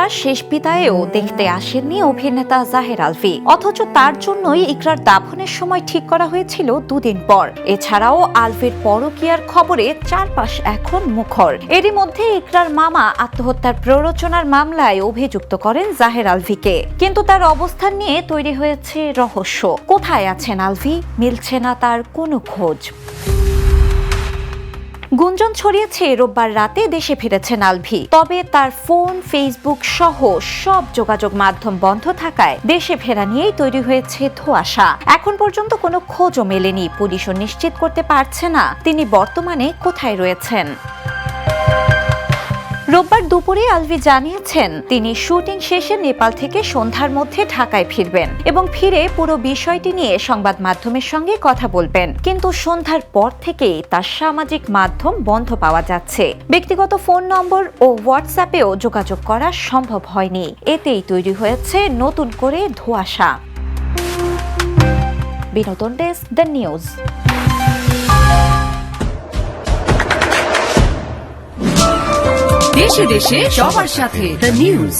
ইকরার শেষ বিদায়েও দেখতে আসেননি অভিনেতা জাহের আলভী, অথচ তার জন্যই ইকরার দাফনের সময় ঠিক করা হয়েছিল দুদিন পর। এছাড়াও আলভীর পরকীয়ার খবরে চারপাশ এখন মুখর। এরই মধ্যে ইকরার মামা আত্মহত্যার প্ররোচনার মামলায় অভিযুক্ত করেন জাহের আলভীকে, কিন্তু তার অবস্থান নিয়ে তৈরি হয়েছে রহস্য। কোথায় আছেন আলভী? মিলছে না তার কোনো খোঁজ। গুঞ্জন ছড়িয়েছে রোববার রাতে দেশে ফিরেছেন আলভী, তবে তার ফোন, ফেসবুক সহ সব যোগাযোগ মাধ্যম বন্ধ থাকায় দেশে ফেরা নিয়েই তৈরি হয়েছে ধোঁয়াশা। এখন পর্যন্ত কোনো খোঁজও মেলেনি। পুলিশও নিশ্চিত করতে পারছে না তিনি বর্তমানে কোথায় রয়েছেন। রোববার দুপুরে আলভী জানিয়েছেন তিনি শুটিং শেষে নেপাল থেকে সন্ধ্যার মধ্যে ঢাকায় ফিরবেন এবং ফিরে পুরো বিষয়টি নিয়ে সংবাদ মাধ্যমের সঙ্গে কথা বলবেন। কিন্তু সন্ধ্যার পর থেকেই তার সামাজিক মাধ্যম বন্ধ পাওয়া যাচ্ছে। ব্যক্তিগত ফোন নম্বর ও হোয়াটসঅ্যাপেও যোগাযোগ করা সম্ভব হয়নি। এতেই তৈরি হয়েছে নতুন করে ধোঁয়াশা। বিনোদন ডেস্ক, দ্য নিউজ। দেশে দেশে সবার সাথে দ্য নিউজ।